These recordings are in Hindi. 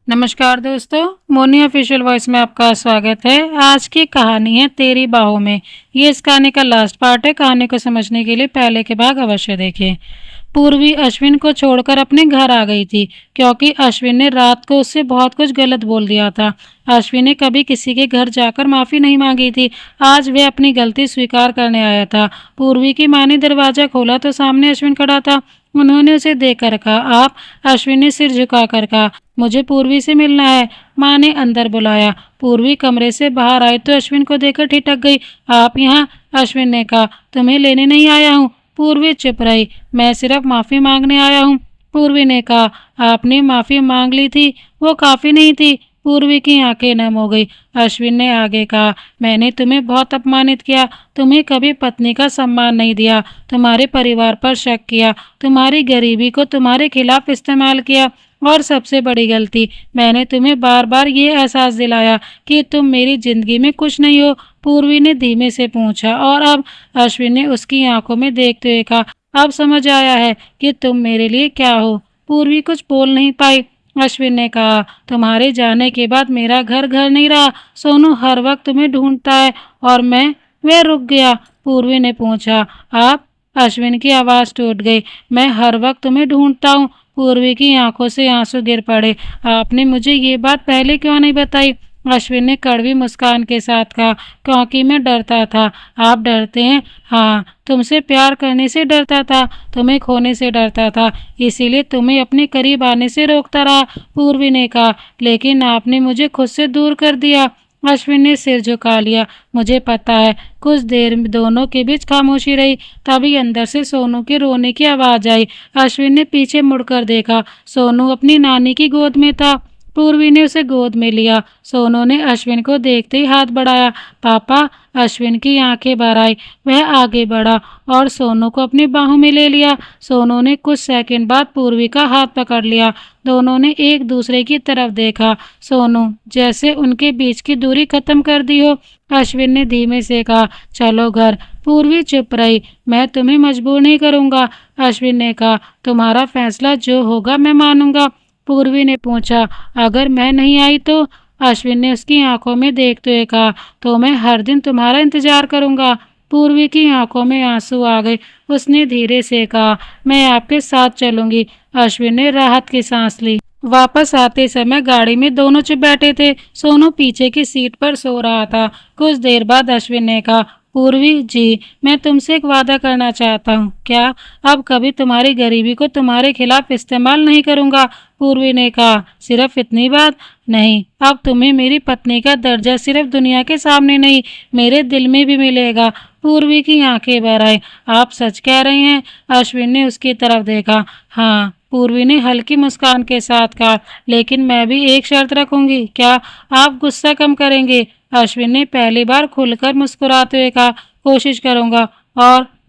नमस्कार दोस्तों, मोनी ऑफिशियल वॉइस में आपका स्वागत है। आज की कहानी है तेरी बाहों में। ये इस कहानी का लास्ट पार्ट है। कहानी को समझने के लिए पहले के भाग अवश्य देखें। पूर्वी अश्विन को छोड़कर अपने घर आ गई थी क्योंकि अश्विन ने रात को उससे बहुत कुछ गलत बोल दिया था। अश्विन ने कभी किसी के घर जाकर माफी नहीं मांगी थी। आज वह अपनी गलती स्वीकार करने आया था। पूर्वी की माँ ने दरवाजा खोला तो सामने अश्विन खड़ा था। उन्होंने उसे देखकर कहा, आप? अश्विन ने सिर झुकाकर कहा, मुझे पूर्वी से मिलना है। माँ ने अंदर बुलाया। पूर्वी कमरे से बाहर आई तो अश्विन को देखकर ठिठक गई। आप यहाँ? अश्विन ने कहा, तुम्हें लेने नहीं आया हूँ। पूर्वी चुप रही। मैं सिर्फ माफी मांगने आया हूँ। पूर्वी ने कहा, आपने माफी मांग ली थी, वो काफी नहीं थी। पूर्वी की आंखें नम हो गई। अश्विन ने आगे कहा, मैंने तुम्हें बहुत अपमानित किया। तुम्हें कभी पत्नी का सम्मान नहीं दिया, तुम्हारे परिवार पर शक किया, तुम्हारी गरीबी को तुम्हारे खिलाफ इस्तेमाल किया और सबसे बड़ी गलती, मैंने तुम्हें बार बार ये एहसास दिलाया कि तुम मेरी जिंदगी में कुछ नहीं हो। पूर्वी ने धीमे से पूछा, और अब? अश्विन ने उसकी आंखों में देखते हुए कहा, अब समझ आया है कि तुम मेरे लिए क्या हो। पूर्वी कुछ बोल नहीं पाई। अश्विन ने कहा, तुम्हारे जाने के बाद मेरा घर घर नहीं रहा। सोनू हर वक्त तुम्हें ढूंढता है और मैं। वह रुक गया। पूर्वी ने पूछा, आप? अश्विन की आवाज़ टूट गई। मैं हर वक्त तुम्हें ढूंढता हूँ। पूर्वी की आंखों से आंसू गिर पड़े। आपने मुझे ये बात पहले क्यों नहीं बताई? अश्विन ने कड़वी मुस्कान के साथ कहा, क्योंकि मैं डरता था। आप डरते हैं? हाँ, तुमसे प्यार करने से डरता था, तुम्हें खोने से डरता था, इसीलिए तुम्हें अपने करीब आने से रोकता रहा। पूर्वी ने कहा, लेकिन आपने मुझे खुद से दूर कर दिया। अश्विन ने सिर झुका लिया। मुझे पता है। कुछ देर दोनों के बीच खामोशी रही। तभी अंदर से सोनू के रोने की आवाज आई। अश्विन ने पीछे मुड़कर देखा। सोनू अपनी नानी की गोद में था। पूर्वी ने उसे गोद में लिया। सोनू ने अश्विन को देखते ही हाथ बढ़ाया। पापा! अश्विन की आंखें भर आई। वह आगे बढ़ा और सोनू को अपनी बाहों में ले लिया। सोनू ने कुछ सेकंड बाद पूर्वी का हाथ पकड़ लिया। दोनों ने एक दूसरे की तरफ देखा। सोनू, जैसे उनके बीच की दूरी खत्म कर दी हो। अश्विन ने धीमे से कहा, चलो घर। पूर्वी चुप रही। मैं तुम्हें मजबूर नहीं करूंगा। अश्विन ने कहा, तुम्हारा फैसला जो होगा मैं मानूंगा। पूर्वी ने पूछा, अगर मैं नहीं आई तो? अश्विन ने उसकी आंखों में देखते हुए कहा, तो मैं हर दिन तुम्हारा इंतजार करूंगा। पूर्वी की आंखों में आंसू आ गए। उसने धीरे से कहा, मैं आपके साथ चलूंगी। अश्विन ने राहत की सांस ली। वापस आते समय गाड़ी में दोनों चुप बैठे थे। सोनू पीछे की सीट पर सो रहा था। कुछ देर बाद अश्विन ने कहा, पूर्वी जी, मैं तुमसे एक वादा करना चाहता हूँ। क्या? अब कभी तुम्हारी गरीबी को तुम्हारे खिलाफ इस्तेमाल नहीं करूँगा। पूर्वी ने कहा, सिर्फ इतनी बात? नहीं, अब तुम्हें मेरी पत्नी का दर्जा सिर्फ दुनिया के सामने नहीं, मेरे दिल में भी मिलेगा। पूर्वी की आंखें भर आई। आप सच कह रहे हैं? अश्विन ने उसकी तरफ देखा। हाँ, पूर्वी ने हल्की मुस्कान के साथ कहा, लेकिन मैं भी एक शर्त रखूंगी। क्या? आप गुस्सा कम करेंगे? अश्विन ने पहली बार खुलकर मुस्कुराते हुए कहा, कोशिश करूंगा।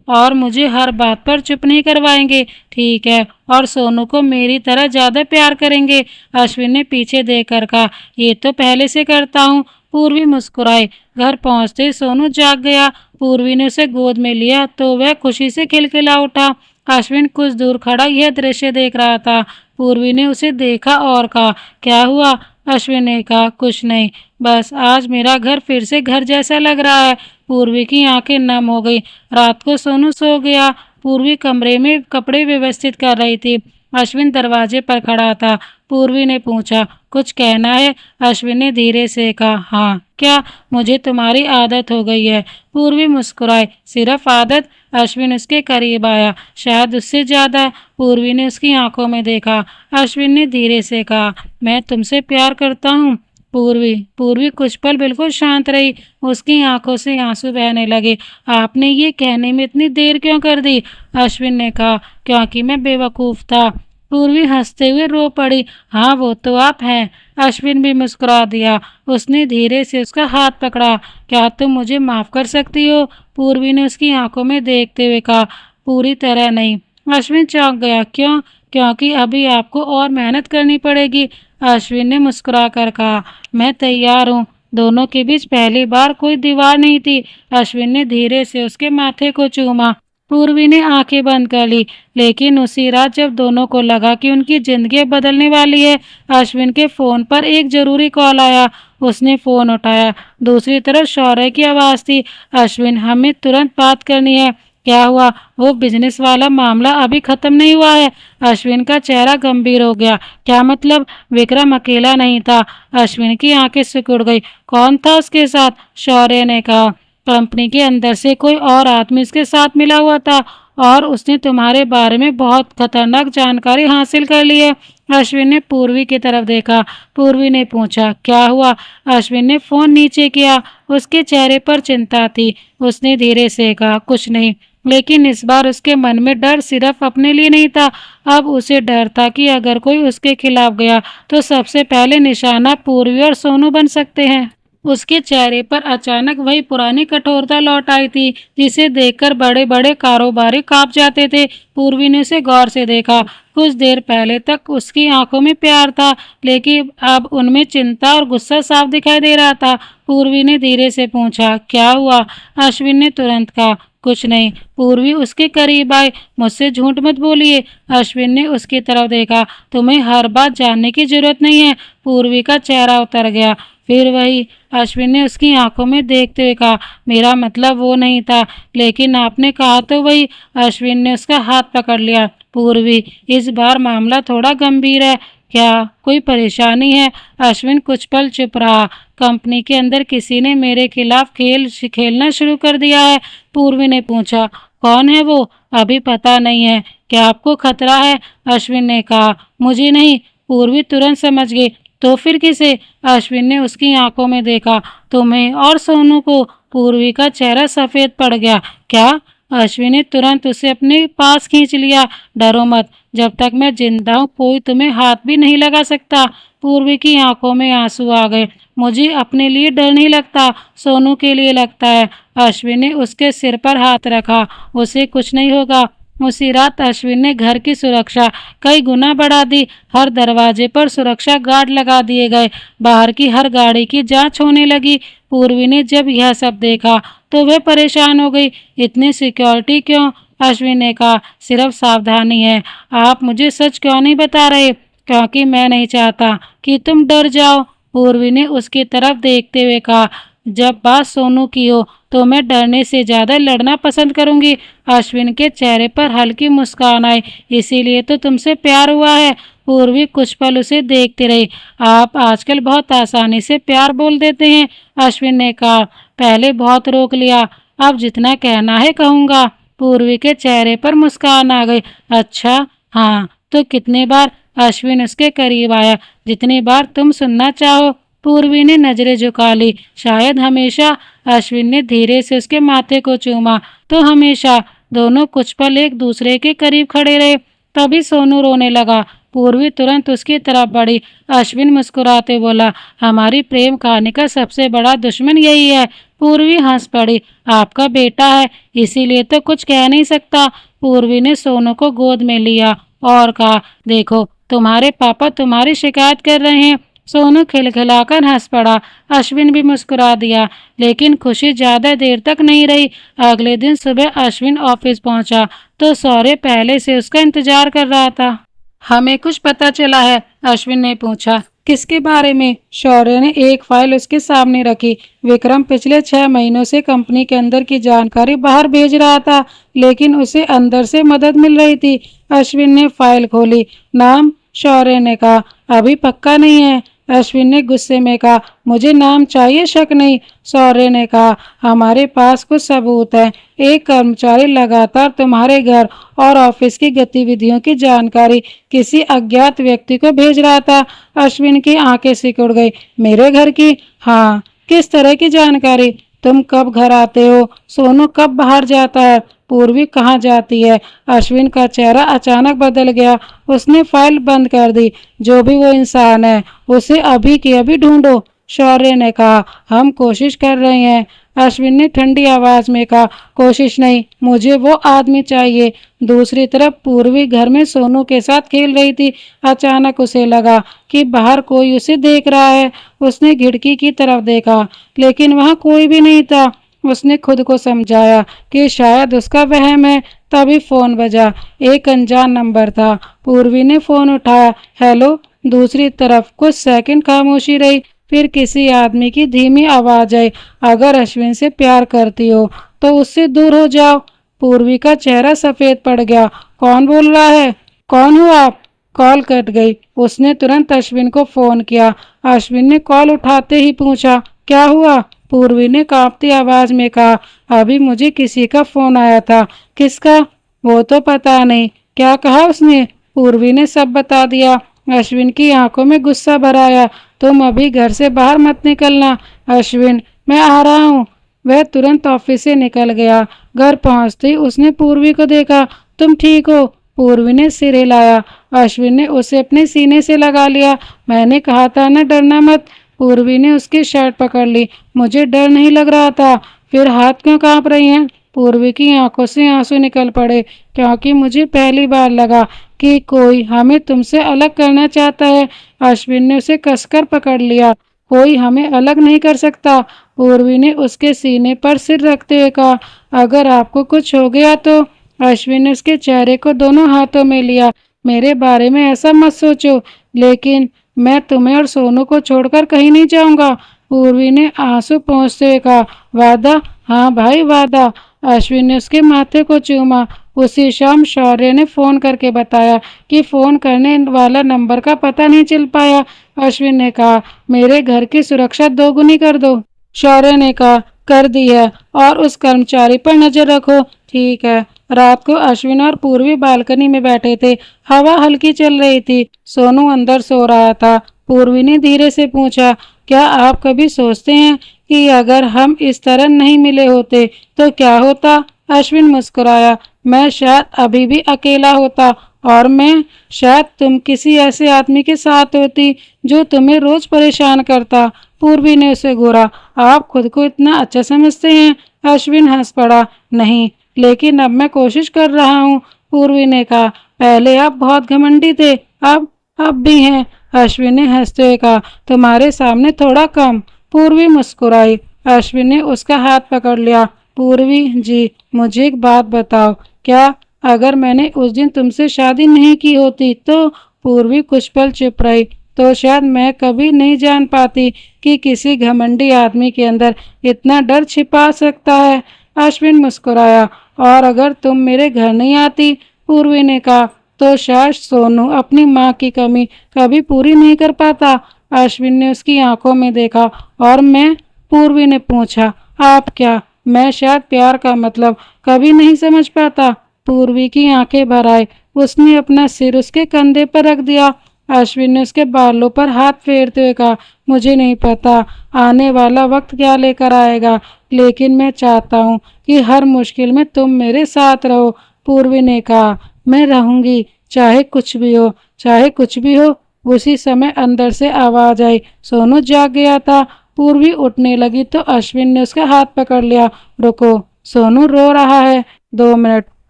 और मुझे हर बात पर चुप नहीं करवाएंगे, ठीक है? और सोनू को मेरी तरह ज्यादा प्यार करेंगे। अश्विन ने पीछे देखकर कहा, ये तो पहले से करता हूँ। पूर्वी मुस्कुराई। घर पहुंचते सोनू जाग गया। पूर्वी ने उसे गोद में लिया तो वह खुशी से खिलखिला उठा। अश्विन कुछ दूर खड़ा यह दृश्य देख रहा था। पूर्वी ने उसे देखा और कहा, क्या हुआ? अश्विन ने कहा, कुछ नहीं, बस आज मेरा घर फिर से घर जैसा लग रहा है। पूर्वी की आंखें नम हो गई। रात को सोनू सो गया। पूर्वी कमरे में कपड़े व्यवस्थित कर रही थी। अश्विन दरवाजे पर खड़ा था। पूर्वी ने पूछा, कुछ कहना है? अश्विन ने धीरे से कहा, हाँ। क्या? मुझे तुम्हारी आदत हो गई है। पूर्वी मुस्कुराई। सिर्फ आदत? अश्विन उसके करीब आया। शायद उससे ज्यादा। पूर्वी ने उसकी आंखों में देखा। अश्विन ने धीरे से कहा, मैं तुमसे प्यार करता हूँ। पूर्वी पूर्वी कुछ पल बिल्कुल शांत रही। उसकी आंखों से आंसू बहने लगे। आपने ये कहने में इतनी देर क्यों कर दी? अश्विन ने कहा, क्योंकि मैं बेवकूफ था। पूर्वी हंसते हुए रो पड़ी। हाँ, वो तो आप हैं। अश्विन भी मुस्कुरा दिया। उसने धीरे से उसका हाथ पकड़ा। क्या तुम मुझे माफ कर सकती हो? पूर्वी ने उसकी आंखों में देखते हुए कहा, पूरी तरह नहीं। अश्विन चौंक गया। क्यों? क्योंकि अभी आपको और मेहनत करनी पड़ेगी। अश्विन ने मुस्कुरा कर कहा, मैं तैयार हूँ। दोनों के बीच पहली बार कोई दीवार नहीं थी। अश्विन ने धीरे से उसके माथे को चूमा। पूर्वी ने आंखें बंद कर ली। लेकिन उसी रात जब दोनों को लगा कि उनकी जिंदगी बदलने वाली है, अश्विन के फोन पर एक जरूरी कॉल आया। उसने फोन उठाया। दूसरी तरफ शौर्य की आवाज थी। अश्विन, हमें तुरंत बात करनी है। क्या हुआ? वो बिजनेस वाला मामला अभी खत्म नहीं हुआ है। अश्विन का चेहरा गंभीर हो गया। क्या मतलब? विक्रम अकेला नहीं था। अश्विन की आंखें सिकुड़ गई। कौन था उसके साथ? शौर्य ने कहा, कंपनी के अंदर से कोई और आदमी उसके साथ मिला हुआ था और उसने तुम्हारे बारे में बहुत खतरनाक जानकारी हासिल कर ली है। अश्विन ने पूर्वी की तरफ देखा। पूर्वी ने पूछा, क्या हुआ? अश्विन ने फोन नीचे किया। उसके चेहरे पर चिंता थी। उसने धीरे से कहा, कुछ नहीं। लेकिन इस बार उसके मन में डर सिर्फ अपने लिए नहीं था। अब उसे डर था कि अगर कोई उसके खिलाफ गया तो सबसे पहले निशाना पूर्वी और सोनू बन सकते हैं। उसके चेहरे पर अचानक वही पुरानी कठोरता लौट आई थी, जिसे देखकर बड़े बड़े कारोबारी कांप जाते थे। पूर्वी ने उसे गौर से देखा। कुछ देर पहले तक उसकी आंखों में प्यार था, लेकिन अब उनमें चिंता और गुस्सा साफ दिखाई दे रहा था। पूर्वी ने धीरे से पूछा, क्या हुआ? अश्विन ने तुरंत कहा, कुछ नहीं। पूर्वी उसके करीब आई। मुझसे झूठ मत बोलिए। अश्विन ने उसकी तरफ देखा। तुम्हें हर बात जानने की जरूरत नहीं है। पूर्वी का चेहरा उतर गया। फिर वही। अश्विन ने उसकी आंखों में देखते हुए कहा, मेरा मतलब वो नहीं था, लेकिन आपने कहा तो वही। अश्विन ने उसका हाथ पकड़ लिया। पूर्वी, इस बार मामला थोड़ा गंभीर है। क्या कोई परेशानी है? अश्विन कुछ पल चुप रहा। कंपनी के अंदर किसी ने मेरे खिलाफ खेलना शुरू कर दिया है। पूर्वी ने पूछा, कौन है वो? अभी पता नहीं है। क्या आपको खतरा है? अश्विन ने कहा, मुझे नहीं। पूर्वी तुरंत समझ गई। तो फिर किसे? अश्विन ने उसकी आंखों में देखा। तुम्हें और सोनू को। पूर्वी का चेहरा सफेद पड़ गया। क्या? अश्विन ने तुरंत उसे अपने पास खींच लिया। डरो मत, जब तक मैं जिंदा हूँ कोई तुम्हें हाथ भी नहीं लगा सकता। पूर्वी की आंखों में आंसू आ गए। मुझे अपने लिए डर नहीं लगता, सोनू के लिए लगता है। अश्विन ने उसके सिर पर हाथ रखा। उसे कुछ नहीं होगा। उसी रात अश्विन ने घर की सुरक्षा कई गुना बढ़ा दी। हर दरवाजे पर सुरक्षा गार्ड लगा दिए गए। बाहर की हर गाड़ी की जांच होने लगी। पूर्वी ने जब यह सब देखा तो वह परेशान हो गई। इतनी सिक्योरिटी क्यों? अश्विन ने कहा, सिर्फ सावधानी है। आप मुझे सच क्यों नहीं बता रहे? क्योंकि मैं नहीं चाहता कि तुम डर जाओ। पूर्वी ने उसकी तरफ देखते हुए कहा, जब बात सोनू की हो तो मैं डरने से ज्यादा लड़ना पसंद करूंगी। अश्विन के चेहरे पर हल्की मुस्कान आई। इसीलिए तो तुमसे प्यार हुआ है। पूर्वी कुछ पल उसे देखती रही। आप आजकल बहुत आसानी से प्यार बोल देते हैं, अश्विन ने कहा। पहले बहुत रोक लिया, अब जितना कहना है कहूंगा। पूर्वी के चेहरे पर मुस्कान आ गई। अच्छा, हाँ, तो कितने बार? अश्विन उसके करीब आया। जितनी बार तुम सुनना चाहो। पूर्वी ने नजरें झुका ली। शायद हमेशा। अश्विन ने धीरे से उसके माथे को चूमा। तो हमेशा। दोनों कुछ पल एक दूसरे के करीब खड़े रहे। तभी सोनू रोने लगा। पूर्वी तुरंत उसकी तरफ बढ़ी। अश्विन मुस्कुराते बोला, हमारी प्रेम कहानी का सबसे बड़ा दुश्मन यही है। पूर्वी हंस पड़ी। आपका बेटा है, इसीलिए तो कुछ कह नहीं सकता। पूर्वी ने सोनू को गोद में लिया और कहा, देखो तुम्हारे पापा तुम्हारी शिकायत कर रहे हैं। सोनू खिलखिलाकर हंस पड़ा। अश्विन भी मुस्कुरा दिया। लेकिन खुशी ज्यादा देर तक नहीं रही। अगले दिन सुबह अश्विन ऑफिस पहुंचा तो सौर्य पहले से उसका इंतजार कर रहा था। हमें कुछ पता चला है? अश्विन ने पूछा। किसके बारे में? शौर्य ने एक फाइल उसके सामने रखी। विक्रम पिछले 6 महीनों से कंपनी के अंदर की जानकारी बाहर भेज रहा था, लेकिन उसे अंदर से मदद मिल रही थी। अश्विन ने फाइल खोली। नाम? शौर्य ने कहा, अभी पक्का नहीं है। अश्विन ने गुस्से में कहा, मुझे नाम चाहिए, शक नहीं। शौर्य ने कहा, हमारे पास कुछ सबूत है। एक कर्मचारी लगातार तुम्हारे घर और ऑफिस की गतिविधियों की जानकारी किसी अज्ञात व्यक्ति को भेज रहा था। अश्विन की आंखें सिकुड़ गई। मेरे घर की? हाँ। किस तरह की जानकारी? तुम कब घर आते हो? सोनू कब बाहर जाता है? पूर्वी कहाँ जाती है? अश्विन का चेहरा अचानक बदल गया। उसने फाइल बंद कर दी। जो भी वो इंसान है उसे अभी की अभी ढूंढो। शौर्य ने कहा, हम कोशिश कर रहे हैं। अश्विन ने ठंडी आवाज में कहा, कोशिश नहीं, मुझे वो आदमी चाहिए। दूसरी तरफ पूर्वी घर में सोनू के साथ खेल रही थी। अचानक उसे लगा कि बाहर कोई उसे देख रहा है। उसने खिड़की की तरफ देखा, लेकिन वहां कोई भी नहीं था। उसने खुद को समझाया कि शायद उसका वहम है। तभी फोन बजा। एक अनजान नंबर था। पूर्वी ने फोन उठाया। हेलो। दूसरी तरफ कुछ सेकंड खामोशी रही। फिर किसी आदमी की धीमी आवाज आई, अगर अश्विन से प्यार करती हो तो उससे दूर हो जाओ। पूर्वी का चेहरा सफेद पड़ गया। कौन बोल रहा है? कौन हो आप? कॉल कट गई। उसने तुरंत अश्विन को फोन किया। अश्विन ने कॉल उठाते ही पूछा, क्या हुआ? पूर्वी ने कांपती आवाज में कहा, अभी मुझे किसी का फोन आया था। किसका? वो तो पता नहीं। क्या कहा उसने? पूर्वी ने सब बता दिया। अश्विन की आंखों में गुस्सा भर आया। तुम अभी घर से बाहर मत निकलना। अश्विन, मैं आ रहा हूँ। वह तुरंत ऑफिस से निकल गया। घर पहुंचते ही उसने पूर्वी को देखा। तुम ठीक हो? पूर्वी ने सिर हिलाया। अश्विन ने उसे अपने सीने से लगा लिया। मैंने कहा था ना, डरना मत। पूर्वी ने उसकी शर्ट पकड़ ली। मुझे डर नहीं लग रहा था। फिर हाथ क्यों कांप रही हैं? पूर्वी की आंखों से आंसू निकल पड़े। क्योंकि मुझे पहली बार लगा कि कोई हमें तुमसे अलग करना चाहता है। अश्विन ने उसे कसकर पकड़ लिया। कोई हमें अलग नहीं कर सकता। पूर्वी ने उसके सीने पर सिर रखते हुए कहा, अगर आपको कुछ हो गया तो? अश्विन ने उसके चेहरे को दोनों हाथों में लिया। मेरे बारे में ऐसा मत सोचो, लेकिन मैं तुम्हें और सोनू को छोड़कर कहीं नहीं जाऊंगा। पूर्वी ने आंसू पोंछते हुए कहा, वादा? हाँ भाई, वादा। अश्विन ने उसके माथे को चूमा। उसी शाम शौर्य ने फोन करके बताया कि फोन करने वाला नंबर का पता नहीं चल पाया। अश्विन ने कहा, मेरे घर की सुरक्षा दोगुनी कर दो। शौर्य ने कहा, कर दी है, और उस कर्मचारी पर नजर रखो। ठीक है। रात को अश्विन और पूर्वी बालकनी में बैठे थे। हवा हल्की चल रही थी। सोनू अंदर सो रहा था। पूर्वी ने धीरे से पूछा, क्या आप कभी सोचते हैं कि अगर हम इस तरह नहीं मिले होते तो क्या होता? अश्विन मुस्कुराया। मैं शायद अभी भी अकेला होता, और मैं शायद तुम किसी ऐसे आदमी के साथ होती जो तुम्हें रोज परेशान करता। पूर्वी ने उसे घूरा। आप खुद को इतना अच्छा समझते हैं? अश्विन हंस पड़ा। नहीं, लेकिन अब मैं कोशिश कर रहा हूँ। पूर्वी ने कहा, पहले आप बहुत घमंडी थे, अब भी हैं। अश्विन ने हंसते हुए कहा, तुम्हारे सामने थोड़ा कम। पूर्वी मुस्कुराई। अश्विन ने उसका हाथ पकड़ लिया। पूर्वी जी, मुझे एक बात बताओ, क्या अगर मैंने उस दिन तुमसे शादी नहीं की होती तो? पूर्वी कुछ पल चुप रही। तो शायद मैं कभी नहीं जान पाती कि किसी घमंडी आदमी के अंदर इतना डर छिपा सकता है। अश्विन मुस्कुराया। और अगर तुम मेरे घर नहीं आती, पूर्वी ने कहा, तो शायद सोनू अपनी माँ की कमी कभी पूरी नहीं कर पाता। अश्विन ने उसकी आंखों में देखा। और मैं? पूर्वी ने पूछा, आप क्या? मैं शायद प्यार का मतलब कभी नहीं समझ पाता। पूर्वी की आंखें भर आई। उसने अपना सिर उसके कंधे पर रख दिया। अश्विन ने उसके बालों पर हाथ फेरते हुए कहा, मुझे नहीं पता आने वाला वक्त क्या लेकर आएगा, लेकिन मैं चाहता हूँ कि हर मुश्किल में तुम मेरे साथ रहो। पूर्वी ने कहा, मैं रहूंगी, चाहे कुछ भी हो, चाहे कुछ भी हो। उसी समय अंदर से आवाज आई। सोनू जाग गया था। पूर्वी उठने लगी तो अश्विन ने उसका हाथ पकड़ लिया। रुको, सोनू रो रहा है। 2 मिनट।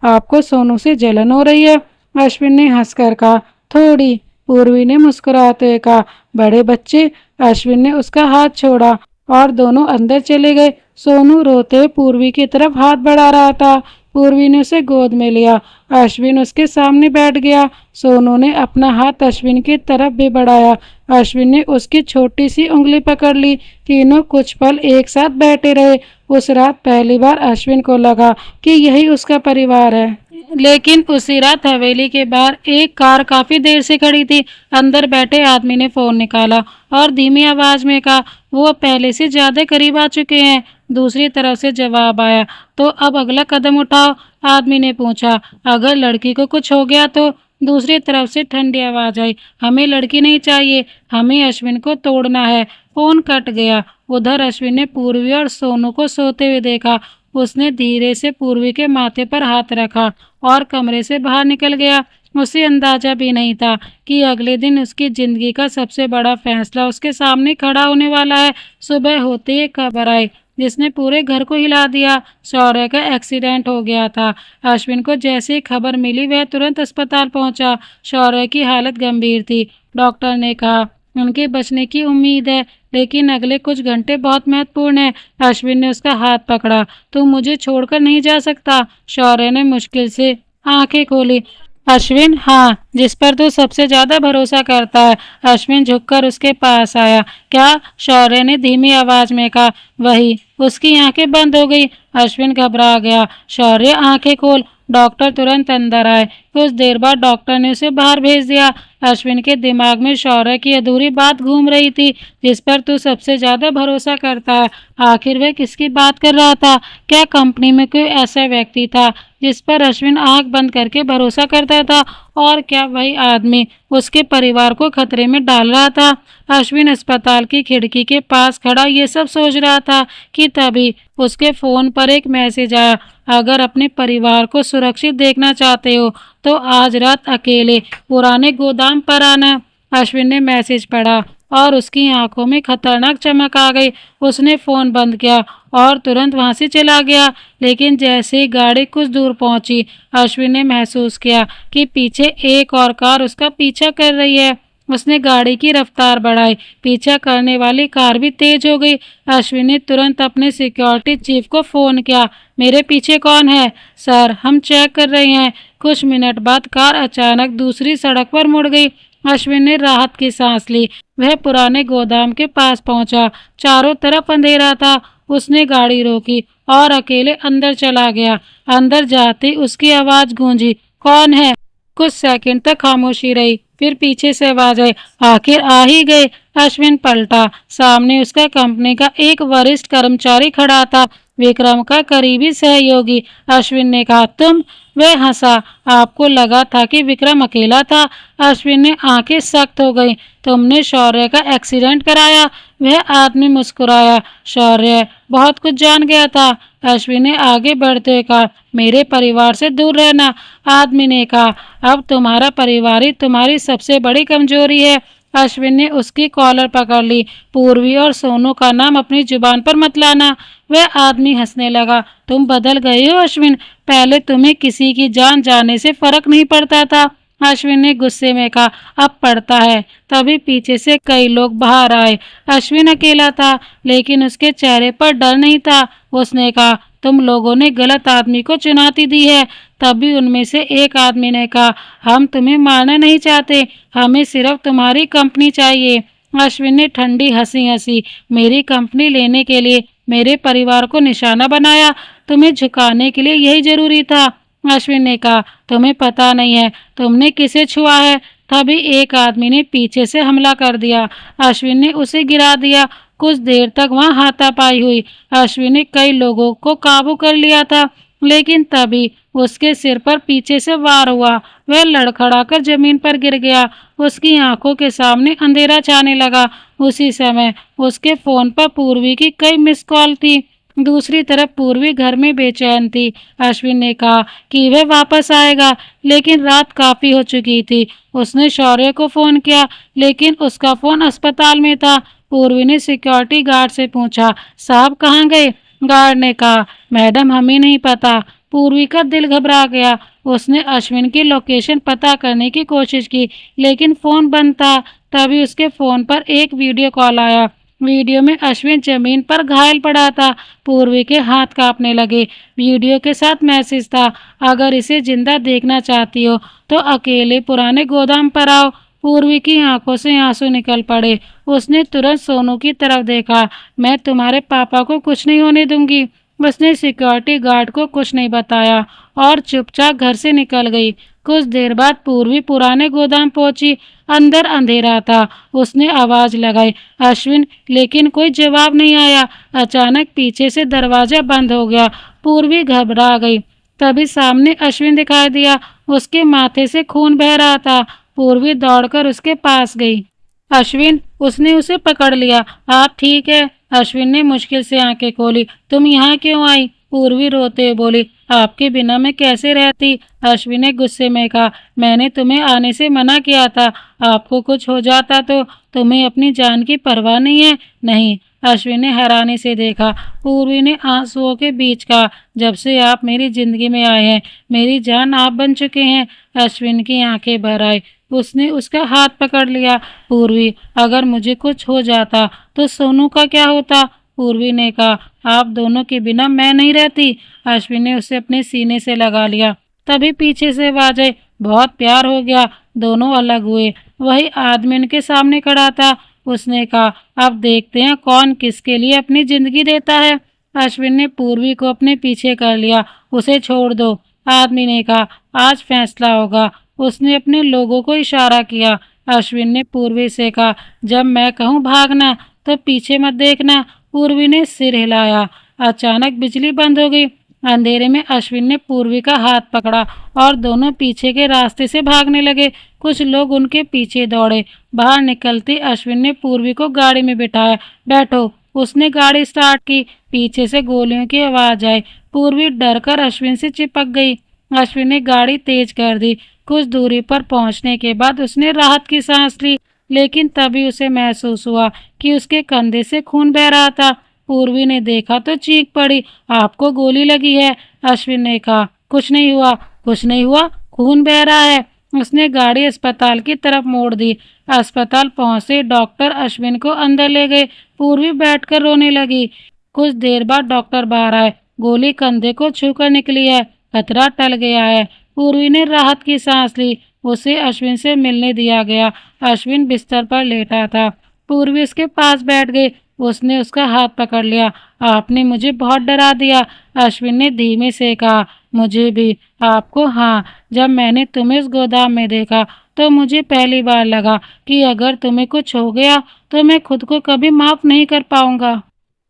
आपको सोनू से जलन हो रही है? अश्विन ने हंसकर कहा, थोड़ी। पूर्वी ने मुस्कुराते हुए कहा, बड़े बच्चे। अश्विन ने उसका हाथ छोड़ा और दोनों अंदर चले गए। सोनू रोते हुए पूर्वी की तरफ हाथ बढ़ा रहा था। पूर्वी ने उसे गोद में लिया। अश्विन उसके सामने बैठ गया। सोनू ने अपना हाथ अश्विन की तरफ भी बढ़ाया। अश्विन ने उसकी छोटी सी उंगली पकड़ ली। तीनों कुछ पल एक साथ बैठे रहे। उस रात पहली बार अश्विन को लगा कि यही उसका परिवार है। लेकिन उसी रात हवेली के बाहर एक कार काफी देर से खड़ी थी। अंदर बैठे आदमी ने फोन निकाला और धीमी आवाज में कहा, वो अब पहले से ज्यादा करीब आ चुके हैं। दूसरी तरफ से जवाब आया, तो अब अगला कदम उठाओ। आदमी ने पूछा, अगर लड़की को कुछ हो गया तो? दूसरी तरफ से ठंडी आवाज आई, हमें लड़की नहीं चाहिए, हमें अश्विन को तोड़ना है। फोन कट गया। उधर अश्विन ने पूर्वी और सोनू को सोते हुए देखा। उसने धीरे से पूर्वी के माथे पर हाथ रखा और कमरे से बाहर निकल गया। उसे अंदाजा भी नहीं था कि अगले दिन उसकी जिंदगी का सबसे बड़ा फैसला उसके सामने खड़ा होने वाला है। सुबह होते ही खबर आई जिसने पूरे घर को हिला दिया। शौर्य का एक्सीडेंट हो गया था। अश्विन को जैसे ही खबर मिली वह तुरंत अस्पताल पहुंचा। शौर्य की हालत गंभीर थी। डॉक्टर ने कहा, उनके बचने की उम्मीद है, लेकिन अगले कुछ घंटे बहुत महत्वपूर्ण है। अश्विन ने उसका हाथ पकड़ा। तुम मुझे छोड़कर नहीं जा सकता। शौर्य ने मुश्किल से आंखें खोली। अश्विन, हाँ, जिस पर तू सबसे ज्यादा भरोसा करता है। अश्विन झुककर उसके पास आया। क्या? शौर्य ने धीमी आवाज में कहा। वही। उसकी आंखें बंद हो गई। अश्विन घबरा गया। शौर्य, आंखें खोल। डॉक्टर तुरंत अंदर आए। कुछ देर बाद डॉक्टर ने उसे बाहर भेज दिया। अश्विन के दिमाग में शौर्य की अधूरी बात घूम रही थी, जिस पर तू सबसे ज्यादा भरोसा करता है। आखिर वह किसकी बात कर रहा था? क्या कंपनी में कोई ऐसा व्यक्ति था जिस पर अश्विन आंख बंद करके भरोसा करता था? और क्या वही आदमी उसके परिवार को खतरे में डाल रहा था? अश्विन अस्पताल की खिड़की के पास खड़ा ये सब सोच रहा था कि तभी उसके फोन पर एक मैसेज आया। अगर अपने परिवार को सुरक्षित देखना चाहते हो तो आज रात अकेले पुराने गोदाम पर आना। अश्विन ने मैसेज पढ़ा और उसकी आंखों में खतरनाक चमक आ गई। उसने फोन बंद किया और तुरंत वहां से चला गया। लेकिन जैसे ही गाड़ी कुछ दूर पहुंची, अश्विन ने महसूस किया कि पीछे एक और कार उसका पीछा कर रही है। उसने गाड़ी की रफ्तार बढ़ाई। पीछा करने वाली कार भी तेज हो गई। अश्विन ने तुरंत अपने सिक्योरिटी चीफ को फोन किया। मेरे पीछे कौन है? सर, हम चेक कर रहे हैं। कुछ मिनट बाद कार अचानक दूसरी सड़क पर मुड़ गई। अश्विन ने राहत की सांस ली। वह पुराने गोदाम के पास पहुंचा। चारों तरफ अंधेरा था। उसने गाड़ी रोकी और अकेले अंदर चला गया। अंदर जाते उसकी आवाज गूंजी, कौन है? कुछ सेकंड तक खामोशी रही। फिर पीछे से आवाज आई, आखिर आ ही गए। अश्विन पलटा। सामने उसका कंपनी का एक वरिष्ठ कर्मचारी खड़ा था, विक्रम का करीबी सहयोगी। अश्विन ने कहा, तुम? वह हंसा। आपको लगा था कि विक्रम अकेला था? अश्विन ने आंखें सख्त हो गई। तुमने शौर्य का एक्सीडेंट कराया? वह आदमी मुस्कुराया। शौर्य बहुत कुछ जान गया था। अश्विन ने आगे बढ़ते हुए कहा, मेरे परिवार से दूर रहना। आदमी ने कहा, अब तुम्हारा परिवार ही तुम्हारी सबसे बड़ी कमजोरी है। अश्विन ने उसकी कॉलर पकड़ ली। पूर्वी और सोनू का नाम अपनी जुबान पर मत लाना। वह आदमी हंसने लगा। तुम बदल गए हो अश्विन। पहले तुम्हें किसी की जान जाने से फर्क नहीं पड़ता था। अश्विन ने गुस्से में कहा, अब पड़ता है। तभी पीछे से कई लोग बाहर आए। अश्विन अकेला था, लेकिन उसके चेहरे पर डर नहीं था। उसने कहा, तुम लोगों ने गलत आदमी को चुनौती दी है। तभी उनमें से एक आदमी ने कहा, हम तुम्हें मारना नहीं चाहते, हमें सिर्फ तुम्हारी कंपनी चाहिए। अश्विन ने ठंडी हंसी हंसी। मेरी कंपनी लेने के लिए मेरे परिवार को निशाना बनाया? तुम्हें झुकाने के लिए यही जरूरी था। अश्विन ने कहा, तुम्हें पता नहीं है तुमने किसे छुआ है। तभी एक आदमी ने पीछे से हमला कर दिया। अश्विन ने उसे गिरा दिया। कुछ देर तक वहां हाथापाई हुई। अश्विन ने कई लोगों को काबू कर लिया था, लेकिन तभी उसके सिर पर पीछे से वार हुआ। वह लड़खड़ाकर जमीन पर गिर गया। उसकी आंखों के सामने अंधेरा छाने लगा। उसी समय उसके फोन पर पूर्वी की कई मिस कॉल थी। दूसरी तरफ पूर्वी घर में बेचैन थी। अश्विन ने कहा कि वह वापस आएगा, लेकिन रात काफी हो चुकी थी। उसने शौर्य को फोन किया, लेकिन उसका फोन अस्पताल में था। पूर्वी ने सिक्योरिटी गार्ड से पूछा, साहब कहाँ गए? गार्ड ने कहा, मैडम हमें नहीं पता। पूर्वी का दिल घबरा गया। उसने अश्विन की लोकेशन पता करने की कोशिश की, लेकिन फोन बंद था। तभी उसके फोन पर एक वीडियो कॉल आया। वीडियो में अश्विन जमीन पर घायल पड़ा था। पूर्वी के हाथ कांपने लगे। वीडियो के साथ मैसेज था, अगर इसे जिंदा देखना चाहती हो तो अकेले पुराने गोदाम पर आओ। पूर्वी की आंखों से आंसू निकल पड़े। उसने तुरंत सोनू की तरफ देखा। मैं तुम्हारे पापा को कुछ नहीं होने दूंगी। उसने सिक्योरिटी गार्ड को कुछ नहीं बताया और चुपचाप घर से निकल गई। कुछ देर बाद पूर्वी पुराने गोदाम पहुंची। अंदर अंधेरा था। उसने आवाज लगाई, अश्विन, लेकिन कोई जवाब नहीं आया। अचानक पीछे से दरवाजा बंद हो गया। पूर्वी घबरा गई। तभी सामने अश्विन दिखाई दिया। उसके माथे से खून बह रहा था। पूर्वी दौड़कर उसके पास गई। अश्विन, उसने उसे पकड़ लिया। आप ठीक है? अश्विन ने मुश्किल से आंखें खोली। तुम यहाँ क्यों आई? पूर्वी रोते हुए बोली, आपके बिना मैं कैसे रहती? अश्विन ने गुस्से में कहा, मैंने तुम्हें आने से मना किया था। आपको कुछ हो जाता तो? तुम्हें अपनी जान की परवाह नहीं है? नहीं। अश्विन ने हैरानी से देखा। पूर्वी ने आंसुओं के बीच कहा, जब से आप मेरी जिंदगी में आए हैं मेरी जान आप बन चुके हैं। अश्विन की आंखें भर आई। उसने उसका हाथ पकड़ लिया। पूर्वी, अगर मुझे कुछ हो जाता तो सोनू का क्या होता? पूर्वी ने कहा, आप दोनों के बिना मैं नहीं रहती। अश्विन ने उसे अपने सीने से लगा लिया। तभी पीछे से आवाज आई, बहुत प्यार हो गया। दोनों अलग हुए। वही आदमी उनके सामने खड़ा था। उसने कहा, अब देखते हैं कौन किसके लिए अपनी जिंदगी देता है। अश्विन ने पूर्वी को अपने पीछे कर लिया। उसे छोड़ दो। आदमी ने कहा, आज फैसला होगा। उसने अपने लोगों को इशारा किया। अश्विन ने पूर्वी से कहा, जब मैं कहूँ भागना तो पीछे मत देखना। पूर्वी ने सिर हिलाया। अचानक बिजली बंद हो गई। अंधेरे में अश्विन ने पूर्वी का हाथ पकड़ा और दोनों पीछे के रास्ते से भागने लगे। कुछ लोग उनके पीछे दौड़े। बाहर निकलते अश्विन ने पूर्वी को गाड़ी में बिठाया। बैठो। उसने गाड़ी स्टार्ट की। पीछे से गोलियों की आवाज आई। पूर्वी डरकर अश्विन से चिपक गई। अश्विन ने गाड़ी तेज कर दी। कुछ दूरी पर पहुंचने के बाद उसने राहत की सांस ली, लेकिन तभी उसे महसूस हुआ कि उसके कंधे से खून बह रहा था। पूर्वी ने देखा तो चीख पड़ी, आपको गोली लगी है। अश्विन ने कहा, कुछ नहीं हुआ, कुछ नहीं हुआ, खून बह रहा है। उसने गाड़ी अस्पताल की तरफ मोड़ दी। अस्पताल पहुंचे डॉक्टर अश्विन को अंदर ले गए। पूर्वी बैठकर रोने लगी। कुछ देर बाद डॉक्टर बाहर आए। गोली कंधे को छूकर निकली है, खतरा टल गया है। पूर्वी ने राहत की सांस ली। उसे अश्विन से मिलने दिया गया। अश्विन बिस्तर पर लेटा था। पूर्वी उसके पास बैठ गई। उसने उसका हाथ पकड़ लिया। आपने मुझे बहुत डरा दिया। अश्विन ने धीमे से कहा, मुझे भी। आपको? हाँ। जब मैंने तुम्हें उस गोदाम में देखा तो मुझे पहली बार लगा कि अगर तुम्हें कुछ हो गया तो मैं खुद को कभी माफ नहीं कर पाऊंगा।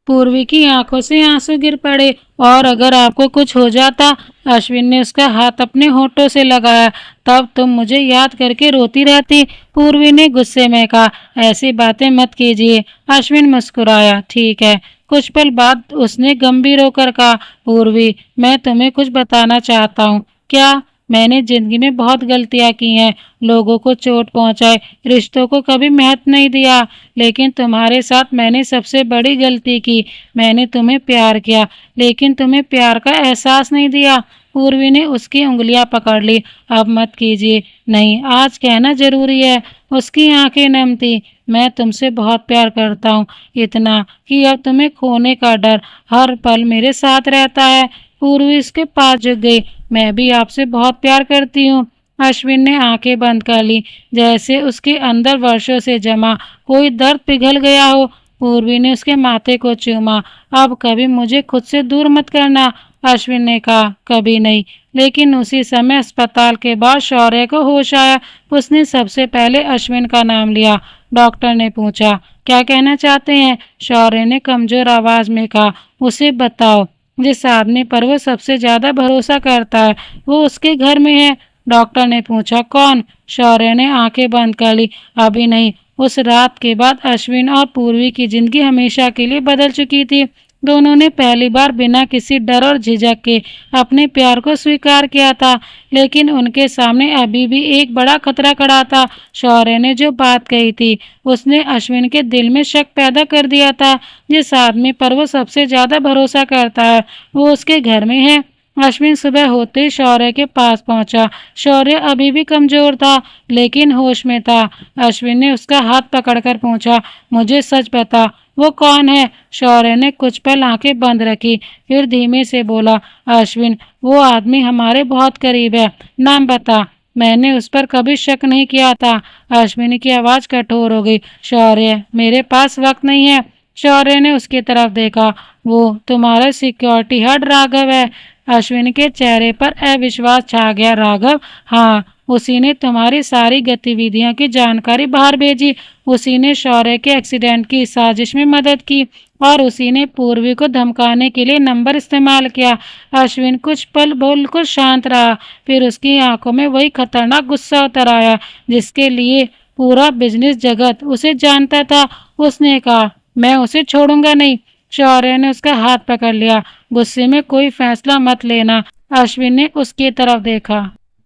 पूर्वी की आंखों से आंसू गिर पड़े। और अगर आपको कुछ हो जाता? अश्विन ने उसका हाथ अपने होठों से लगाया। तब तुम मुझे याद करके रोती रहती। पूर्वी ने गुस्से में कहा, ऐसी बातें मत कीजिए। अश्विन मुस्कुराया। ठीक है। कुछ पल बाद उसने गंभीर होकर कहा, पूर्वी, मैं तुम्हें कुछ बताना चाहता हूँ। क्या? मैंने जिंदगी में बहुत गलतियां की हैं, लोगों को चोट पहुंचाए, रिश्तों को कभी महत्व नहीं दिया, लेकिन तुम्हारे साथ मैंने सबसे बड़ी गलती की। मैंने तुम्हें प्यार किया, लेकिन तुम्हें प्यार का एहसास नहीं दिया। पूर्वी ने उसकी उंगलियां पकड़ ली। अब मत कीजिए। नहीं, आज कहना जरूरी है। उसकी आंखें नम थी। मैं तुमसे बहुत प्यार करता हूँ, इतना कि अब तुम्हें खोने का डर हर पल मेरे साथ रहता है। पूर्वी इसके पास झुक गई। मैं भी आपसे बहुत प्यार करती हूँ। अश्विन ने आंखें बंद कर ली, जैसे उसके अंदर वर्षों से जमा कोई दर्द पिघल गया हो। पूर्वी ने उसके माथे को चूमा। अब कभी मुझे खुद से दूर मत करना। अश्विन ने कहा, कभी नहीं। लेकिन उसी समय अस्पताल के बाद शौर्य को होश आया। उसने सबसे पहले अश्विन का नाम लिया। डॉक्टर ने पूछा, क्या कहना चाहते हैं? शौर्य ने कमजोर आवाज में कहा, उसे बताओ। जिस आदमी पर वो सबसे ज्यादा भरोसा करता है, वो उसके घर में है। डॉक्टर ने पूछा, कौन? शौर्य ने आंखें बंद कर ली। अभी नहीं। उस रात के बाद अश्विन और पूर्वी की जिंदगी हमेशा के लिए बदल चुकी थी। दोनों ने पहली बार बिना किसी डर और झिझक के अपने प्यार को स्वीकार किया था, लेकिन उनके सामने अभी भी एक बड़ा खतरा खड़ा था। शौर्य ने जो बात कही थी, उसने अश्विन के दिल में शक पैदा कर दिया था। जिस आदमी पर वो सबसे ज्यादा भरोसा करता है, वो उसके घर में है। अश्विन सुबह होते ही शौर्य के पास पहुंचा। शौर्य अभी भी कमजोर था, लेकिन होश में था। अश्विन ने उसका हाथ पकड़कर पूछा, मुझे सच बता, वो कौन है? शौर्य ने कुछ पल आंखें बंद रखी, फिर धीमे से बोला, अश्विन, वो आदमी हमारे बहुत करीब है। नाम बता। मैंने उस पर कभी शक नहीं किया था। अश्विन की आवाज कठोर हो गई। शौर्य, मेरे पास वक्त नहीं है। शौर्य ने उसकी तरफ देखा। वो तुम्हारा सिक्योरिटी गार्ड राघव है। अश्विन के चेहरे पर अविश्वास छा गया। राघव? हाँ, उसी ने तुम्हारी सारी गतिविधियों की जानकारी बाहर भेजी। उसी ने शौर्य के एक्सीडेंट की साजिश में मदद की, और उसी ने पूर्वी को धमकाने के लिए नंबर इस्तेमाल किया। अश्विन कुछ पल बिल्कुल शांत रहा, फिर उसकी आंखों में वही खतरनाक गुस्सा उतर आया जिसके लिए पूरा बिजनेस जगत उसे जानता था। उसने कहा, मैं उसे छोड़ूंगा नहीं। शौर्य ने उसका हाथ पकड़ लिया। गुस्से में कोई फैसला मत लेना। अश्विन ने उसकी तरफ देखा।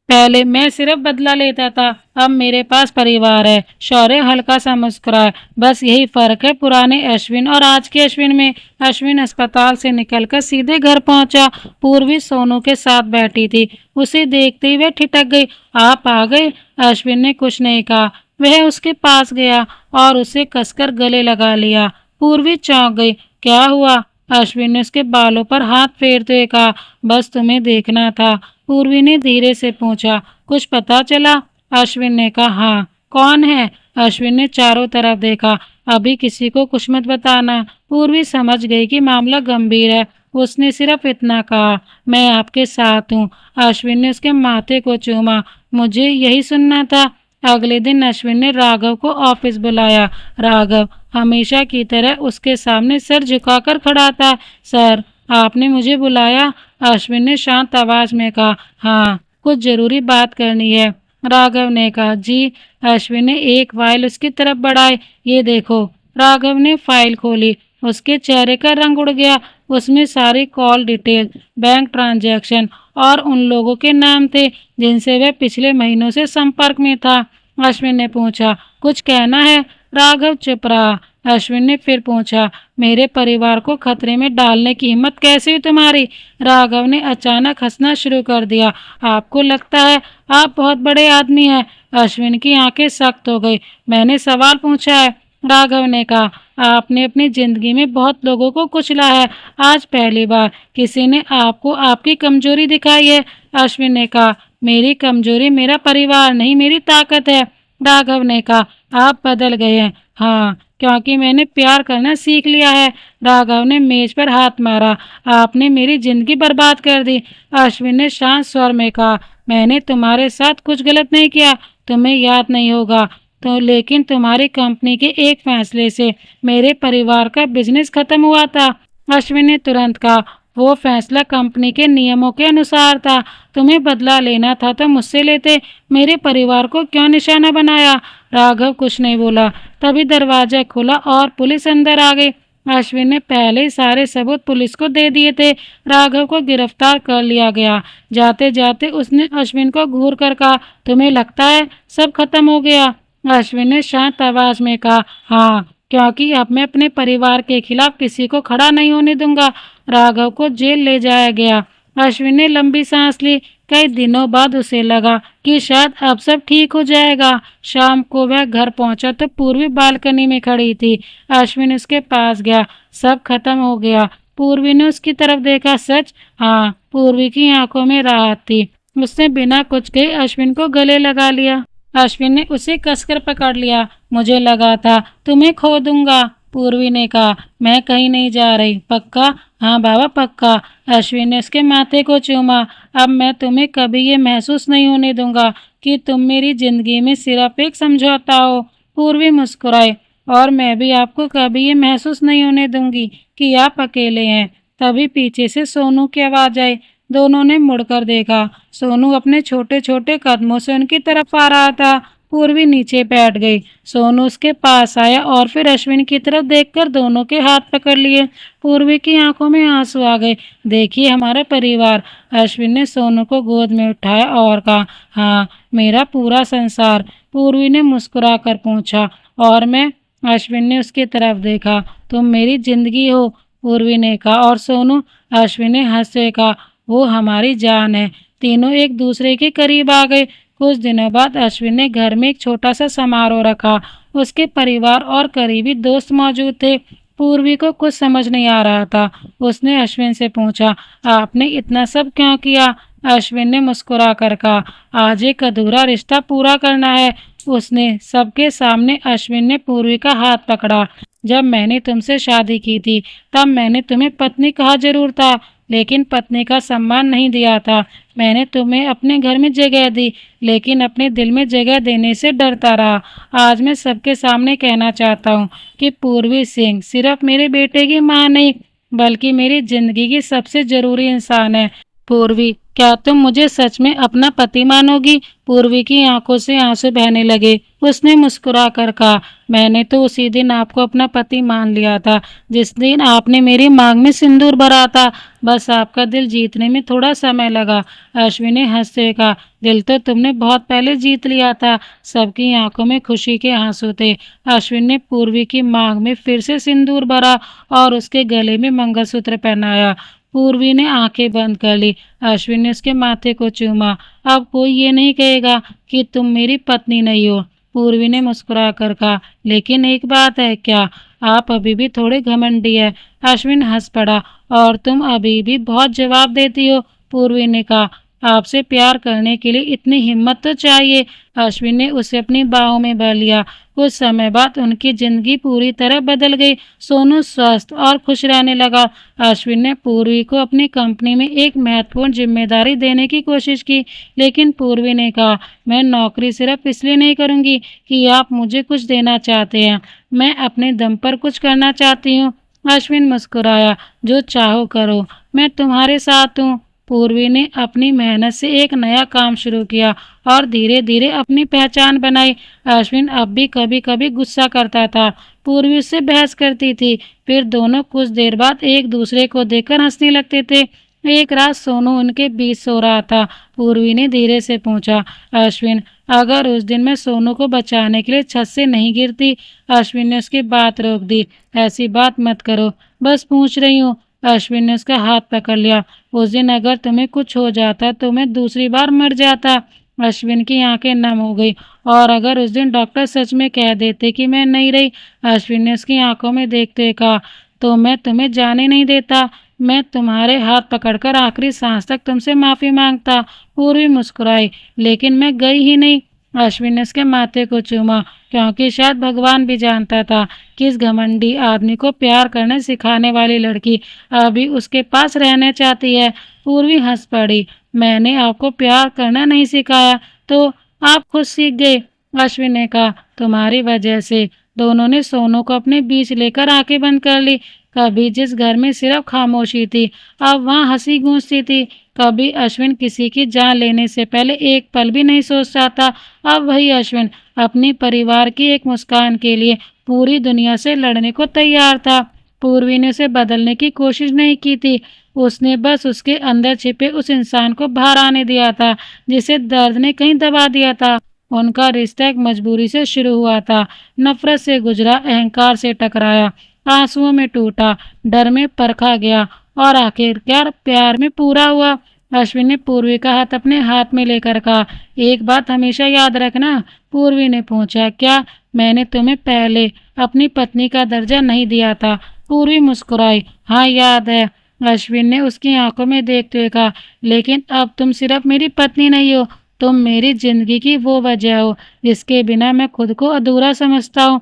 पहले मैं सिर्फ बदला लेता था, अब मेरे पास परिवार है। शौर्य हल्का सा मुस्कुराया। बस यही फर्क है पुराने अश्विन और आज के अश्विन में। अश्विन अस्पताल से निकलकर सीधे घर पहुंचा। पूर्वी सोनू के साथ बैठी थी। उसे देखते ही वह ठिठक गई। आप आ गए? अश्विन ने कुछ नहीं कहा। वह उसके पास गया और उसे कसकर गले लगा लिया। पूर्वी चौंक गई। क्या हुआ? अश्विन ने उसके बालों पर हाथ फेरते हुए कहा। बस तुम्हें देखना था। पूर्वी ने धीरे से पूछा। कुछ पता चला? अश्विन ने कहा। हाँ। कौन है? अश्विन ने चारों तरफ देखा। अभी किसी को कुछ मत बताना। पूर्वी समझ गई कि मामला गंभीर है। उसने सिर्फ इतना कहा, मैं आपके साथ हूँ। अश्विन ने उसके माथे को चूमा। मुझे यही सुनना था। अगले दिन अश्विन ने राघव को ऑफिस बुलाया। राघव हमेशा की तरह उसके सामने सर झुकाकर खड़ा था। सर, आपने मुझे बुलाया? अश्विन ने शांत आवाज में कहा। हाँ, कुछ जरूरी बात करनी है। राघव ने कहा। जी। अश्विन ने एक फाइल उसकी तरफ बढ़ाई। ये देखो। राघव ने फाइल खोली। उसके चेहरे का रंग उड़ गया। उसमें सारी कॉल डिटेल, बैंक ट्रांजैक्शन और उन लोगों के नाम थे जिनसे वह पिछले महीनों से संपर्क में था। अश्विन ने पूछा, कुछ कहना है? राघव चुप रहा। अश्विन ने फिर पूछा, मेरे परिवार को खतरे में डालने की हिम्मत कैसे हुई तुम्हारी? राघव ने अचानक हंसना शुरू कर दिया। आपको लगता है आप बहुत बड़े आदमी हैं? अश्विन की आंखें सख्त हो गई। मैंने सवाल पूछा है। राघव ने कहा। आपने अपनी जिंदगी में बहुत लोगों को कुचला है। आज पहली बार किसी ने आपको आपकी कमजोरी दिखाई है। अश्विन ने कहा। मेरी कमजोरी मेरा परिवार नहीं, मेरी ताकत है। राघव ने कहा। आप बदल गए हैं। हाँ, क्योंकि मैंने प्यार करना सीख लिया है। राघव ने मेज पर हाथ मारा। आपने मेरी जिंदगी बर्बाद कर दी। अश्विन ने शांत स्वर में कहा। मैंने तुम्हारे साथ कुछ गलत नहीं किया। तुम्हें याद नहीं होगा तो, लेकिन तुम्हारी कंपनी के एक फैसले से मेरे परिवार का बिजनेस खत्म हुआ था। अश्विन ने तुरंत कहा। वो फैसला कंपनी के नियमों के अनुसार था। तुम्हें बदला लेना था तो मुझसे लेते। मेरे परिवार को क्यों निशाना बनाया? राघव कुछ नहीं बोला। तभी दरवाजा खुला और पुलिस अंदर आ गई। अश्विन ने पहले ही सारे सबूत पुलिस को दे दिए थे। राघव को गिरफ्तार कर लिया गया। जाते जाते उसने अश्विन को घूर कर कहा, तुम्हें लगता है सब खत्म हो गया? अश्विन ने शांत आवाज में कहा। हाँ, क्योंकि अब मैं अपने परिवार के खिलाफ किसी को खड़ा नहीं होने दूंगा। राघव को जेल ले जाया गया। अश्विन ने लंबी सांस ली। कई दिनों बाद उसे लगा कि शायद अब सब ठीक हो जाएगा। शाम को वह घर पहुंचा तो पूर्वी बालकनी में खड़ी थी। अश्विन उसके पास गया। सब खत्म हो गया। पूर्वी ने उसकी तरफ देखा। सच? हाँ। पूर्वी की आंखों में राहत थी। उसने बिना कुछ कहे अश्विन को गले लगा लिया। अश्विन ने उसे कसकर पकड़ लिया। मुझे लगा था तुम्हें खो दूंगा। पूर्वी ने कहा। मैं कहीं नहीं जा रही। पक्का? हाँ बाबा, पक्का। अश्विन ने उसके माथे को चूमा। अब मैं तुम्हें कभी ये महसूस नहीं होने दूंगा कि तुम मेरी जिंदगी में सिर्फ एक समझौता हो। पूर्वी मुस्कुराई। और मैं भी आपको कभी ये महसूस नहीं होने दूंगी कि आप अकेले हैं। तभी पीछे से सोनू की आवाज आई। दोनों ने मुड़कर देखा। सोनू अपने छोटे छोटे कदमों से उनकी तरफ आ रहा था। पूर्वी नीचे बैठ गई। सोनू उसके पास आया और फिर अश्विन की तरफ देखकर दोनों के हाथ पकड़ लिए। पूर्वी की आंखों में आंसू आ गए। देखिए हमारा परिवार। अश्विन ने सोनू को गोद में उठाया और कहा। हाँ, मेरा पूरा संसार। पूर्वी ने मुस्कुरा कर पूछा। और मैं? अश्विन ने उसकी तरफ देखा। तुम मेरी जिंदगी हो, पूर्वी ने कहा। और सोनू? अश्विन ने हंसे कहा। वो हमारी जान है। तीनों एक दूसरे के करीब आ गए। कुछ दिनों बाद अश्विन ने घर में एक छोटा सा समारोह रखा। उसके परिवार और करीबी दोस्त मौजूद थे। पूर्वी को कुछ समझ नहीं आ रहा था। उसने अश्विन से पूछा, आपने इतना सब क्यों किया? अश्विन ने मुस्कुरा कर कहा, आज एक अधूरा रिश्ता पूरा करना है। उसने सबके सामने अश्विन ने पूर्वी का हाथ पकड़ा। जब मैंने तुमसे शादी की थी तब मैंने तुम्हें पत्नी कहा जरूर था, लेकिन पत्नी का सम्मान नहीं दिया था। मैंने तुम्हें अपने घर में जगह दी, लेकिन अपने दिल में जगह देने से डरता रहा। आज मैं सबके सामने कहना चाहता हूँ कि पूर्वी सिंह सिर्फ मेरे बेटे की माँ नहीं, बल्कि मेरी जिंदगी की सबसे जरूरी इंसान है। पूर्वी, क्या तुम मुझे सच में अपना पति मानोगी? पूर्वी की आंखों से आंसू बहने लगे। उसने मुस्कुरा कर कहा, मैंने तो उसी दिन आपको अपना पति मान लिया था जिस दिन आपने मेरी मांग में सिंदूर भरा था। बस आपका दिल जीतने में थोड़ा समय लगा। अश्विन ने हंसते कहा, दिल तो तुमने बहुत पहले जीत लिया था। सबकी आंखों में खुशी के आंसू थे। अश्विन ने पूर्वी की मांग में फिर से सिंदूर भरा और उसके गले में मंगलसूत्र पहनाया। पूर्वी ने आंखें बंद कर ली। अश्विन ने उसके माथे को चूमा। अब कोई ये नहीं कहेगा कि तुम मेरी पत्नी नहीं हो। पूर्वी ने मुस्कुरा कर कहा, लेकिन एक बात है, क्या आप अभी भी थोड़े घमंडी है? अश्विन हंस पड़ा। और तुम अभी भी बहुत जवाब देती हो। पूर्वी ने कहा, आपसे प्यार करने के लिए इतनी हिम्मत तो चाहिए। अश्विन ने उसे अपनी बाहों में भर लिया। कुछ समय बाद उनकी जिंदगी पूरी तरह बदल गई। सोनू स्वस्थ और खुश रहने लगा। अश्विन ने पूर्वी को अपनी कंपनी में एक महत्वपूर्ण जिम्मेदारी देने की कोशिश की, लेकिन पूर्वी ने कहा, मैं नौकरी सिर्फ इसलिए नहीं करूंगी कि आप मुझे कुछ देना चाहते हैं। मैं अपने दम पर कुछ करना चाहती हूँ। अश्विन मुस्कुराया, जो चाहो करो, मैं तुम्हारे साथ हूँ। पूर्वी ने अपनी मेहनत से एक नया काम शुरू किया और धीरे धीरे अपनी पहचान बनाई। अश्विन अब भी कभी कभी गुस्सा करता था। पूर्वी उससे बहस करती थी। फिर दोनों कुछ देर बाद एक दूसरे को देखकर हंसने लगते थे। एक रात सोनू उनके बीच सो रहा था। पूर्वी ने धीरे से पूछा, अश्विन, अगर उस दिन मैं सोनू को बचाने के लिए छत से नहीं गिरती? अश्विन ने उसकी बात रोक दी। ऐसी बात मत करो, बस पूछ रही हूँ। अश्विन ने उसका हाथ पकड़ लिया। उस दिन अगर तुम्हें कुछ हो जाता तो मैं दूसरी बार मर जाता। अश्विन की आंखें नम हो गई। और अगर उस दिन डॉक्टर सच में कह देते कि मैं नहीं रही? अश्विन ने उसकी आंखों में देखते हुए कहा, तो मैं तुम्हें जाने नहीं देता। मैं तुम्हारे हाथ पकड़कर आखिरी सांस तक तुमसे माफी मांगता। पूर्वी मुस्कुराई, लेकिन मैं गई ही नहीं। अश्विन ने उसके माथे को चूमा, क्योंकि शायद भगवान भी जानता था कि इस घमंडी आदमी को प्यार करना सिखाने वाली लड़की अभी उसके पास रहना चाहती है। पूर्वी हंस पड़ी, मैंने आपको प्यार करना नहीं सिखाया, तो आप खुद सीख गए। अश्विन ने कहा, तुम्हारी वजह से। दोनों ने सोनू को अपने बीच लेकर आंखें बंद कर ली। कभी जिस घर में सिर्फ खामोशी थी, अब वहां हंसी गूंजती थी। कभी अश्विन किसी की जान लेने से पहले एक पल भी नहीं सोचता था, अब वही अश्विन अपने परिवार की एक मुस्कान के लिए पूरी दुनिया से लड़ने को तैयार था। पूर्वी ने उसे बदलने की कोशिश नहीं की थी। उसने बस उसके अंदर छिपे उस इंसान को बाहर आने दिया था जिसे दर्द ने कहीं दबा दिया था। उनका रिश्ता एक मजबूरी से शुरू हुआ था, नफरत से गुजरा, अहंकार से टकराया, आंसुओं में टूटा, डर में परखा गया और आखिरकार प्यार में पूरा हुआ। अश्विन ने पूर्वी का हाथ अपने हाथ में लेकर कहा, एक बात हमेशा याद रखना। पूर्वी ने पूछा, क्या? मैंने तुम्हें पहले अपनी पत्नी का दर्जा नहीं दिया था। पूर्वी मुस्कुराई, हाँ याद है। अश्विन ने उसकी आंखों में देखते हुए कहा, लेकिन अब तुम सिर्फ मेरी पत्नी नहीं हो, तुम मेरी जिंदगी की वो वजह हो जिसके बिना मैं खुद को अधूरा समझता हूँ।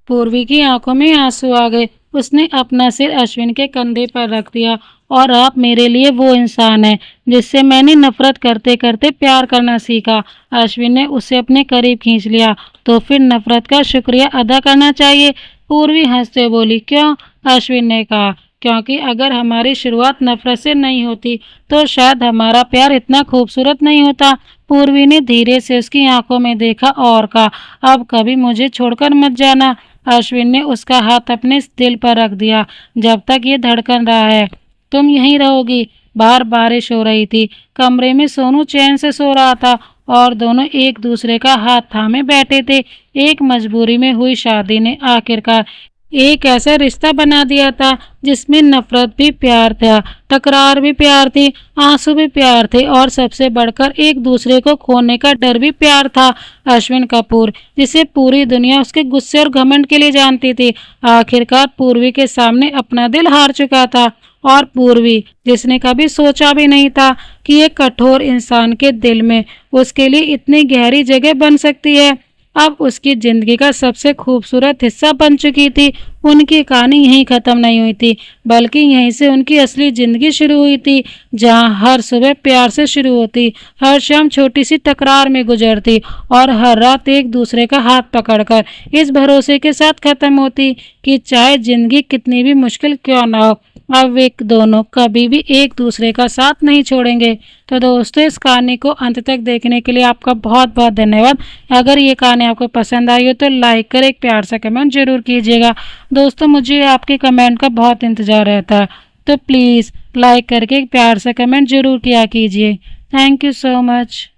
पूर्वी की आंखों में आंसू आ गए। उसने अपना सिर अश्विन के कंधे पर रख दिया। और आप मेरे लिए वो इंसान है जिससे मैंने नफरत करते करते प्यार करना सीखा। अश्विन ने उसे अपने करीब खींच लिया। तो फिर नफरत का शुक्रिया अदा करना चाहिए। पूर्वी हंसते बोली, क्यों? अश्विन ने कहा, क्योंकि अगर हमारी शुरुआत नफरत से नहीं होती तो शायद हमारा प्यार इतना खूबसूरत नहीं होता। पूर्वी ने धीरे से उसकी आंखों में देखा और कहा, अब कभी मुझे छोड़कर मत जाना। अश्विन ने उसका हाथ अपने दिल पर रख दिया, जब तक ये धड़कन रहा है तुम यहीं रहोगी। बाहर बारिश हो रही थी। कमरे में सोनू चैन से सो रहा था और दोनों एक दूसरे का हाथ थामे बैठे थे। एक मजबूरी में हुई शादी ने आखिरकार एक ऐसा रिश्ता बना दिया था जिसमें नफरत भी प्यार था, तकरार भी प्यार थी, आंसू भी प्यार थे और सबसे बढ़कर एक दूसरे को खोने का डर भी प्यार था। अश्विन कपूर, जिसे पूरी दुनिया उसके गुस्से और घमंड के लिए जानती थी, आखिरकार पूर्वी के सामने अपना दिल हार चुका था। और पूर्वी, जिसने कभी सोचा भी नहीं था कि एक कठोर इंसान के दिल में उसके लिए इतनी गहरी जगह बन सकती है, अब उसकी जिंदगी का सबसे खूबसूरत हिस्सा बन चुकी थी। उनकी कहानी यहीं खत्म नहीं हुई थी, बल्कि यहीं से उनकी असली जिंदगी शुरू हुई थी, जहां हर सुबह प्यार से शुरू होती, हर शाम छोटी सी तकरार में गुजरती और हर रात एक दूसरे का हाथ पकड़कर इस भरोसे के साथ खत्म होती कि चाहे जिंदगी कितनी भी मुश्किल क्यों ना हो, अब वे दोनों कभी भी एक दूसरे का साथ नहीं छोड़ेंगे। तो दोस्तों, इस कहानी को अंत तक देखने के लिए आपका बहुत बहुत धन्यवाद। अगर ये कहानी आपको पसंद आई हो तो लाइक कर एक प्यार सा कमेंट जरूर कीजिएगा। दोस्तों, मुझे आपके कमेंट का बहुत इंतजार रहता है, तो प्लीज़ लाइक करके एक प्यार सा कमेंट जरूर किया कीजिए। Thank you so much.